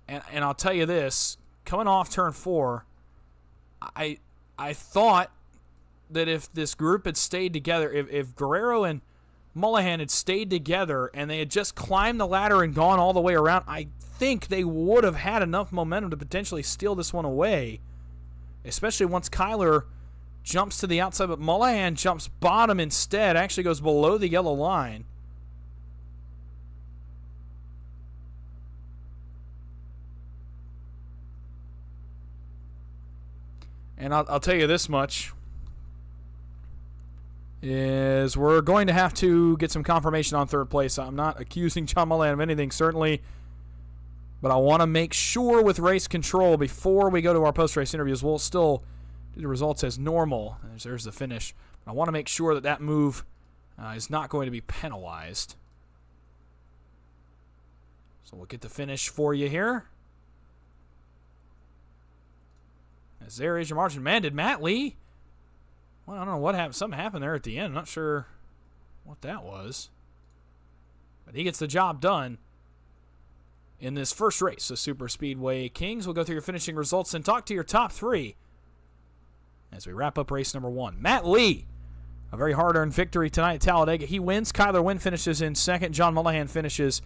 And I'll tell you this, coming off turn 4, I thought that if this group had stayed together, if Guerrero and Mullihan had stayed together and they had just climbed the ladder and gone all the way around, I think they would have had enough momentum to potentially steal this one away, especially once Kyler jumps to the outside, but Mullihan jumps bottom instead, actually goes below the yellow line. And I'll tell you this much, is we're going to have to get some confirmation on third place. I'm not accusing John Mullihan of anything, certainly, but I want to make sure with race control before we go to our post-race interviews, we'll still do the results as normal. There's the finish. I want to make sure that that move is not going to be penalized. So we'll get the finish for you here. As there is your margin. Man, did Matt Lee? Well, I don't know what happened. Something happened there at the end. I'm not sure what that was. But he gets the job done in this first race of Superspeedway Kingz. We'll go through your finishing results and talk to your top 3 as we wrap up race number 1. Matt Lee, a very hard-earned victory tonight at Talladega. He wins. Kyler Wynn finishes in second. John Mullihan finishes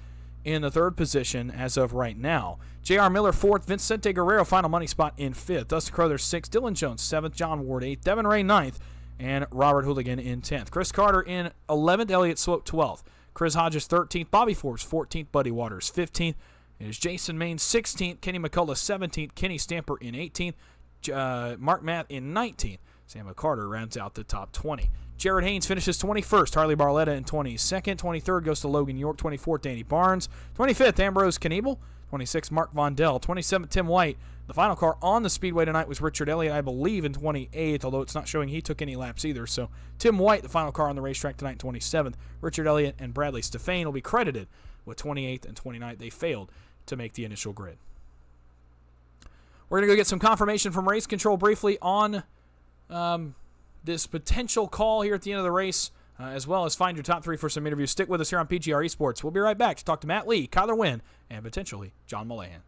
in the third position as of right now. J.R. Miller 4th, Vicente Guerrero final money spot in 5th, Dustin Crothers 6th, Dylan Jones 7th, John Ward 8th, Devin Ray 9th, and Robert Hooligan in 10th. Chris Carter in 11th, Elliott Swope 12th, Chris Hodges 13th, Bobby Forbes 14th, Buddy Waters 15th, it is Jason Main 16th, Kenny McCullough 17th, Kenny Stamper in 18th, Mark Matt in 19th. Sam McCarter rounds out the top 20. Jared Haynes finishes 21st. Harley Barletta in 22nd. 23rd goes to Logan York. 24th, Danny Barnes. 25th, Ambrose Kniebel. 26th, Mark Vondell. 27th, Tim White. The final car on the speedway tonight was Richard Elliott, I believe, in 28th, although it's not showing he took any laps either. So Tim White, the final car on the racetrack tonight, 27th. Richard Elliott and Bradley Stefane will be credited with 28th and 29th. They failed to make the initial grid. We're going to go get some confirmation from race control briefly on this potential call here at the end of the race, as well as find your top 3 for some interviews. Stick with us here on PGR eSports. We'll be right back to talk to Matt Lee, Kyler Wynn, and potentially John Mullihan.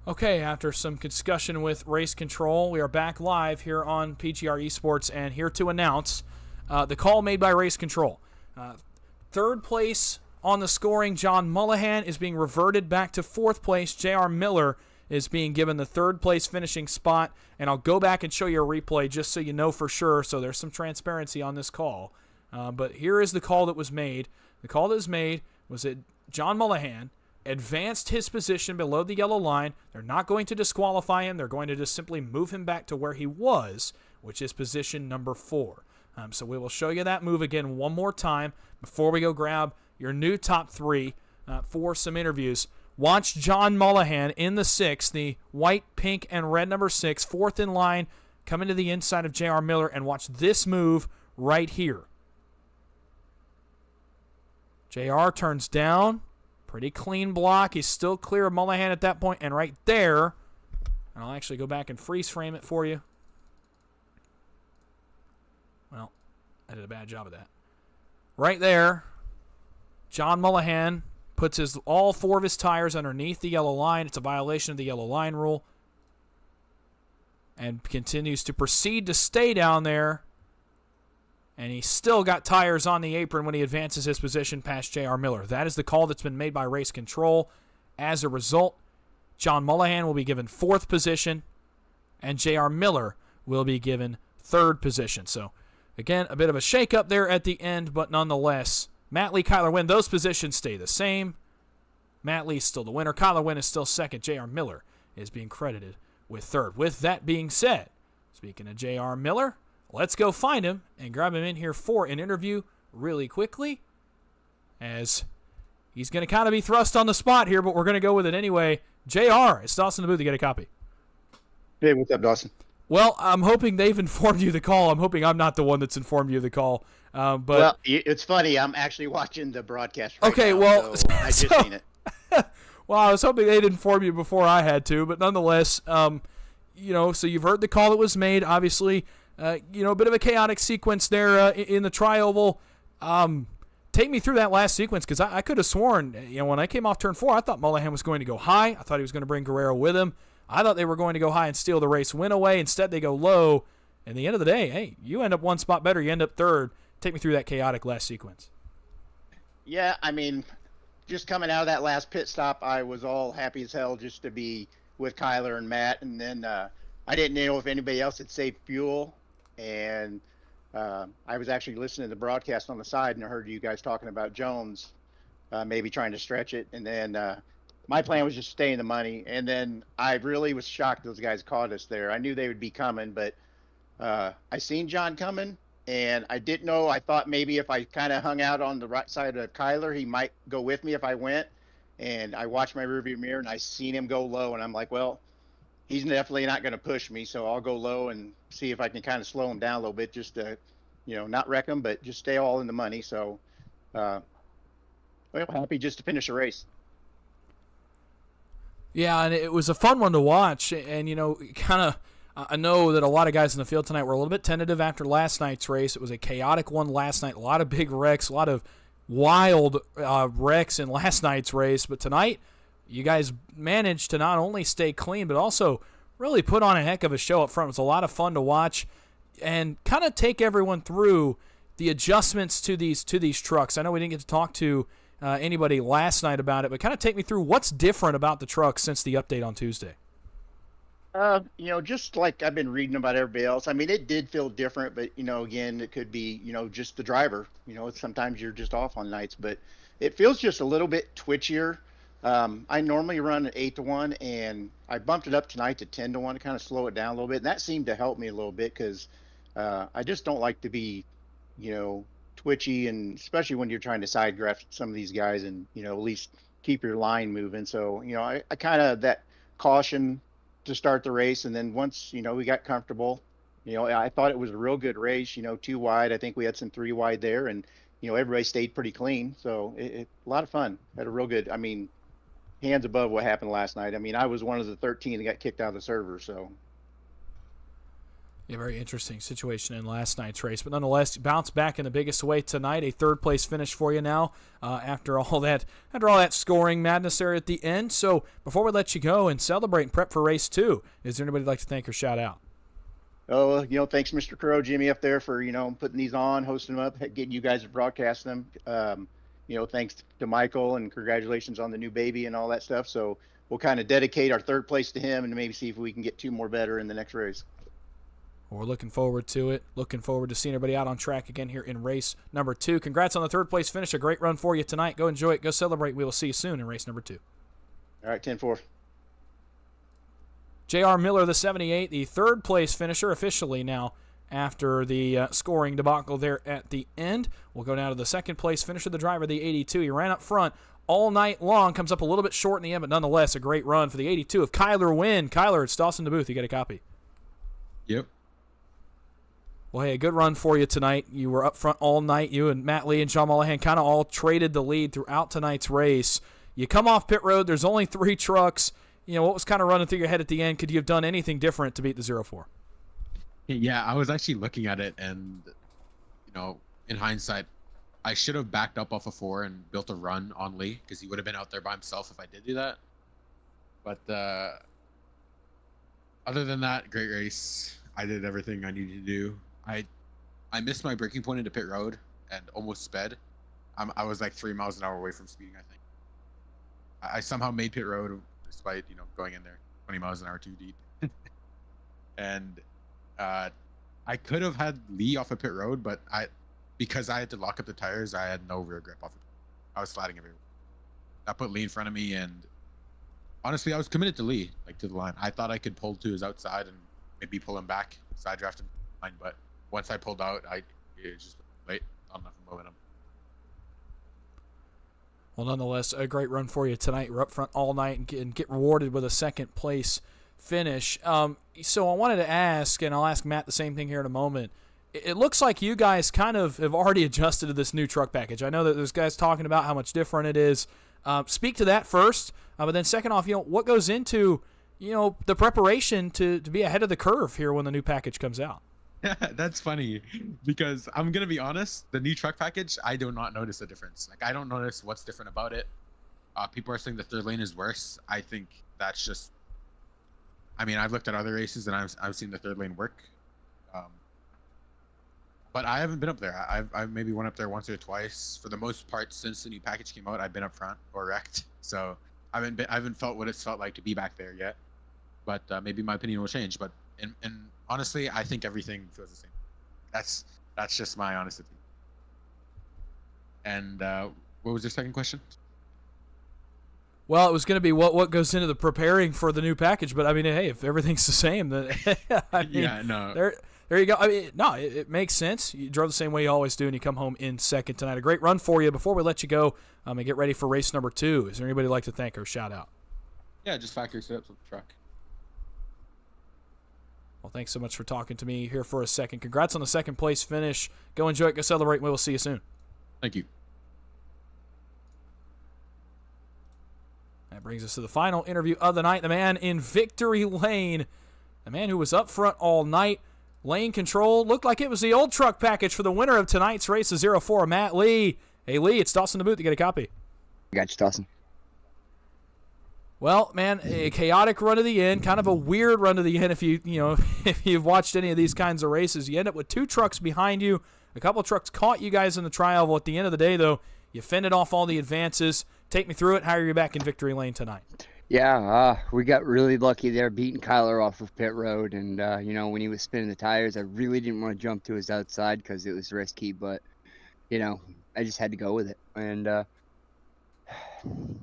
Okay, after some discussion with race control, we are back live here on PGR eSports, and here to announce the call made by race control. Third place on the scoring, John Mullihan, is being reverted back to fourth place. JR Miller is being given the third place finishing spot, and I'll go back and show you a replay just so you know for sure, so there's some transparency on this call. But here is the call that was made. The call that was made was that John Mullihan advanced his position below the yellow line. They're not going to disqualify him. They're going to just simply move him back to where he was, which is position number 4. So we will show you that move again one more time before we go grab your new top 3 for some interviews. Watch John Mullihan in the 6, the white, pink, and red number 6, fourth in line, coming to the inside of JR Miller, and watch this move right here. JR turns down. Pretty clean block. He's still clear of Mullihan at that point. And right there, and I'll actually go back and freeze frame it for you. Well, I did a bad job of that. Right there, John Mullihan puts all 4 of his tires underneath the yellow line. It's a violation of the yellow line rule. And continues to proceed to stay down there. And he still got tires on the apron when he advances his position past JR Miller. That is the call that's been made by race control. As a result, John Mullihan will be given 4th position, and JR Miller will be given 3rd position. So, again, a bit of a shake-up there at the end, but nonetheless, Matt Lee, Kyler Wynn, those positions stay the same. Matt Lee's still the winner. Kyler Wynn is still 2nd. JR Miller is being credited with 3rd. With that being said, speaking of JR Miller, let's go find him and grab him in here for an interview really quickly, as he's going to kind of be thrust on the spot here, but we're going to go with it anyway. JR, it's Dawson in the booth to get a copy. Hey, what's up, Dawson? Well, I'm hoping they've informed you of the call. I'm hoping I'm not the one that's informed you of the call. But well, it's funny. I'm actually watching the broadcast right okay, now, well, so I just seen it. Well, I was hoping they'd inform you before I had to, but nonetheless, so you've heard the call that was made, obviously. A bit of a chaotic sequence there in the tri-oval. Take me through that last sequence, because I could have sworn, when I came off turn 4, I thought Mullihan was going to go high. I thought he was going to bring Guerrero with him. I thought they were going to go high and steal the race win away. Instead, they go low. And at the end of the day, hey, you end up one spot better. You end up 3rd. Take me through that chaotic last sequence. Yeah, I mean, just coming out of that last pit stop, I was all happy as hell just to be with Kyler and Matt. And then I didn't know if anybody else had saved fuel. And I was actually listening to the broadcast on the side, and I heard you guys talking about Jones maybe trying to stretch it. And then my plan was just stay in the money. And then I really was shocked those guys caught us there. I knew they would be coming, but I seen John coming, and I didn't know. I thought maybe if I kind of hung out on the right side of Kyler, he might go with me if I went. And I watched my rearview mirror, and I seen him go low, and I'm like, well, he's definitely not going to push me, so I'll go low and see if I can kind of slow him down a little bit, just to, not wreck him, but just stay all in the money. So, happy just to finish the race. Yeah, and it was a fun one to watch. And, I know that a lot of guys in the field tonight were a little bit tentative after last night's race. It was a chaotic one last night. A lot of big wrecks, a lot of wild wrecks in last night's race. But tonight, you guys managed to not only stay clean, but also really put on a heck of a show up front. It was a lot of fun to watch and kind of take everyone through the adjustments to these trucks. I know we didn't get to talk to anybody last night about it, but kind of take me through what's different about the truck since the update on Tuesday. Just like I've been reading about everybody else. I mean, it did feel different, but again, it could be just the driver. Sometimes you're just off on nights, but it feels just a little bit twitchier. I normally run at 8-1, and I bumped it up tonight to 10-1 to kind of slow it down a little bit, and that seemed to help me a little bit because I just don't like to be, twitchy, and especially when you're trying to side draft some of these guys and at least keep your line moving. So I kind of that caution to start the race, and then once we got comfortable, I thought it was a real good race. 2 wide. I think we had some 3 wide there, and everybody stayed pretty clean. So a lot of fun. Had a real good. I mean, hands above what happened last night. I mean, I was one of the 13 that got kicked out of the server. So Yeah, very interesting situation in last night's race. But nonetheless, bounced back in the biggest way tonight. A third-place finish for you now after all that scoring madness there at the end. So before we let you go and celebrate and prep for race 2, is there anybody you'd like to thank or shout out? Oh, thanks, Mr. Crow, Jimmy up there for, putting these on, hosting them up, getting you guys to broadcast them. Thanks to Michael, and congratulations on the new baby and all that stuff. So we'll kind of dedicate our third place to him and maybe see if we can get 2 more better in the next race. Well, we're looking forward to it. Looking forward to seeing everybody out on track again here in race number 2. Congrats on the third place finish. A great run for you tonight. Go enjoy it. Go celebrate. We will see you soon in race number 2. All right, 10-4. J.R. Miller, the 78, the third place finisher officially now after the scoring debacle there at the end. We'll go down to the second place finisher, the driver, the 82. He ran up front all night long, comes up a little bit short in the end, but nonetheless a great run for the 82 of Kyler Wynn. Kyler, it's Dawson in the booth. You got a copy? Yep. Well, hey, a good run for you tonight. You were up front all night. You and Matt Lee and John Mullahan kind of all traded the lead throughout tonight's race. You come off pit road. There's only 3 trucks. What was kind of running through your head at the end? Could you have done anything different to beat the 0-4? Yeah, I was actually looking at it, and, in hindsight, I should have backed up off a 4 and built a run on Lee, because he would have been out there by himself if I did do that. But other than that, great race. I did everything I needed to do. I missed my braking point into pit road and almost sped. I was like 3 miles an hour away from speeding, I think. I somehow made pit road despite, going in there 20 miles an hour too deep. And I could have had Lee off of pit road, but because I had to lock up the tires, I had no rear grip off of it. I was sliding everywhere. I put Lee in front of me, and honestly, I was committed to Lee, to the line. I thought I could pull to his outside and maybe pull him back, side draft him, but once I pulled out, it was just late, not enough momentum. Well, nonetheless, a great run for you tonight. You're up front all night and get rewarded with a second place finish. So I wanted to ask, and I'll ask Matt the same thing here in a moment. It looks like you guys kind of have already adjusted to this new truck package. I know that there's guys talking about how much different it is. Speak to that first, but then second off, what goes into the preparation to be ahead of the curve here when the new package comes out? Yeah, that's funny, because I'm going to be honest, the new truck package, I do not notice a difference. I don't notice what's different about it. People are saying the third lane is worse. I think that's just, I've looked at other races and I've seen the third lane work. But I haven't been up there. I've maybe went up there once or twice. For the most part, since the new package came out, I've been up front or wrecked. So I haven't felt what it's felt like to be back there yet. But maybe my opinion will change. But and honestly, I think everything feels the same. That's just my honest opinion. And what was your second question? Well, it was going to be what goes into the preparing for the new package. But hey, if everything's the same, then yeah, no. There you go. It makes sense. You drove the same way you always do, and you come home in second tonight. A great run for you. Before we let you go and get ready for race number 2, is there anybody you'd like to thank or shout out? Yeah, just factory setups with the truck. Well, thanks so much for talking to me here for a second. Congrats on the second place finish. Go enjoy it. Go celebrate. We will see you soon. Thank you. That brings us to the final interview of the night. The man in victory lane. The man who was up front all night. Lane control. Looked like it was the old truck package for the winner of tonight's race, the 0-4, Matt Lee. Hey, Lee, it's Dawson in the booth. You get a copy. I got you, Dawson. Well, man, a chaotic run to the end, kind of a weird run to the end. If if you've watched any of these kinds of races, you end up with 2 trucks behind you. A couple of trucks caught you guys in the tri-oval. At the end of the day, though, you fended off all the advances. Take me through it. How are you back in victory lane tonight? Yeah, we got really lucky there, beating Kyler off of pit road. And, when he was spinning the tires, I really didn't want to jump to his outside because it was risky. But, I just had to go with it. And, I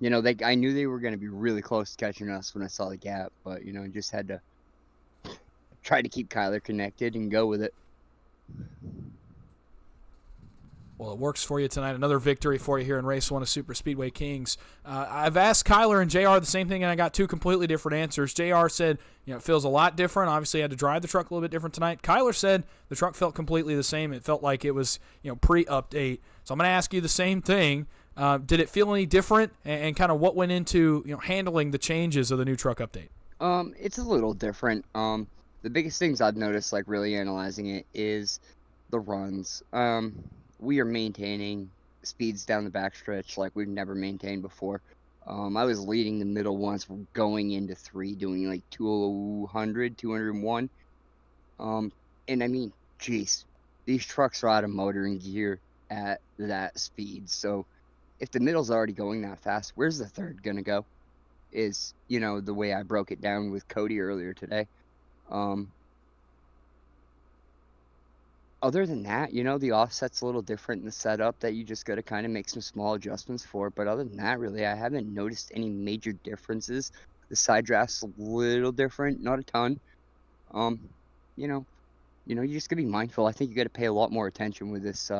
knew they were going to be really close to catching us when I saw the gap. But, just had to try to keep Kyler connected and go with it. Well, it works for you tonight. Another victory for you here in Race 1 of Superspeedway Kingz. I've asked Kyler and JR the same thing, and I got 2 completely different answers. JR said, it feels a lot different. Obviously, I had to drive the truck a little bit different tonight. Kyler said the truck felt completely the same. It felt like it was, pre-update. So I'm going to ask you the same thing. Did it feel any different, and kind of what went into, handling the changes of the new truck update? It's a little different. the biggest things I've noticed, like really analyzing it, is the runs. We are maintaining speeds down the backstretch like we've never maintained before. I was leading the middle once, going into 3, doing like 200, 201. And I mean, geez, these trucks are out of motor and gear at that speed. So if the middle's already going that fast, where's the third gonna go? Is, the way I broke it down with Cody earlier today. Other than that, the offset's a little different in the setup that you just got to kind of make some small adjustments for. But other than that, really, I haven't noticed any major differences. The side draft's a little different, not a ton. You just got to be mindful. I think you got to pay a lot more attention with this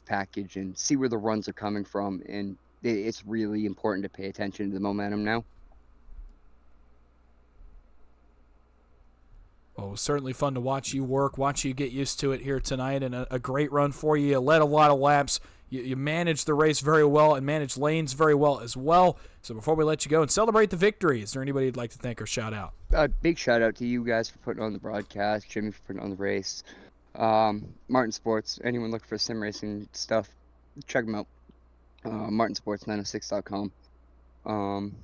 package and see where the runs are coming from. And it's really important to pay attention to the momentum now. Well, it was certainly fun to watch you work, watch you get used to it here tonight, and a great run for you. You led a lot of laps. You managed the race very well and managed lanes very well as well. So before we let you go and celebrate the victory, is there anybody you'd like to thank or shout out? Big shout out to you guys for putting on the broadcast, Jimmy for putting on the race, Martin Sports, anyone looking for sim racing stuff, check them out, martinsports906.com.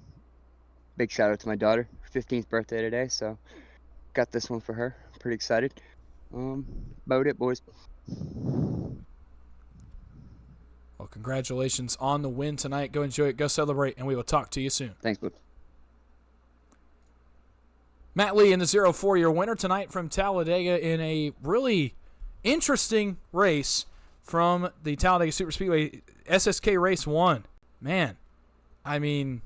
Big shout out to my daughter, 15th birthday today, so got this one for her. Pretty excited. About it, boys. Well, congratulations on the win tonight. Go enjoy it. Go celebrate, and we will talk to you soon. Thanks, bud. Matt Lee in the 0-4, your winner tonight from Talladega in a really interesting race from the Talladega Superspeedway SSK Race 1. Man, I mean,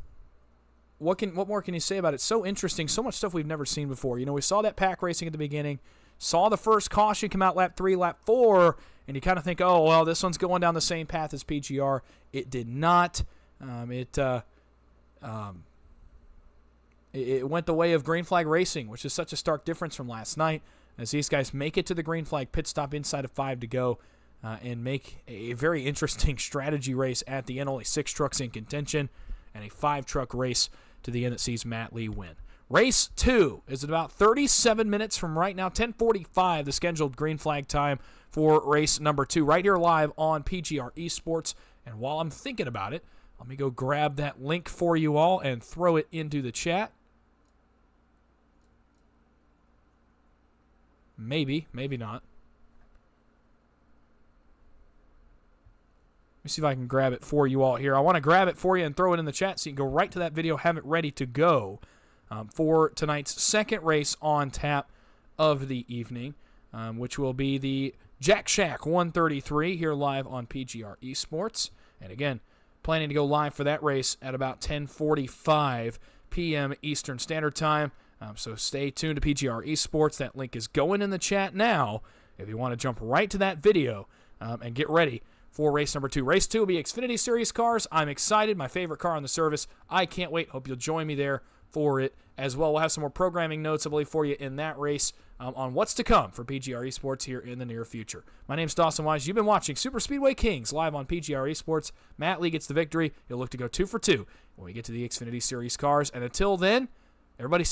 what more can you say about it? So interesting, so much stuff we've never seen before. We saw that pack racing at the beginning, saw the first caution come out lap 3, lap 4, and you kind of think, oh, well, this one's going down the same path as PGR. It did not. It went the way of green flag racing, which is such a stark difference from last night, as these guys make it to the green flag pit stop inside of 5 to go and make a very interesting strategy race at the end. Only 6 trucks in contention and a 5-truck race to the end that sees Matt Lee win. Race 2 is at about 37 minutes from right now, 10:45, the scheduled green flag time for race number 2, right here live on PGR eSports. And while I'm thinking about it, let me go grab that link for you all and throw it into the chat. Maybe, maybe not. Let me see if I can grab it for you all here. I want to grab it for you and throw it in the chat so you can go right to that video, have it ready to go for tonight's second race on tap of the evening, which will be the Jack Shack 133 here live on PGR eSports. And again, planning to go live for that race at about 10:45 p.m. Eastern Standard Time. So stay tuned to PGR eSports. That link is going in the chat now if you want to jump right to that video and get ready for race number 2. Race 2 will be Xfinity Series cars. I'm excited. My favorite car on the service. I can't wait. Hope you'll join me there for it as well. We'll have some more programming notes, I believe, for you in that race on what's to come for PGR eSports here in the near future. My name's Dawson Wise. You've been watching Superspeedway Kingz live on PGR eSports. Matt Lee gets the victory. He'll look to go 2 for 2 when we get to the Xfinity Series cars. And until then, everybody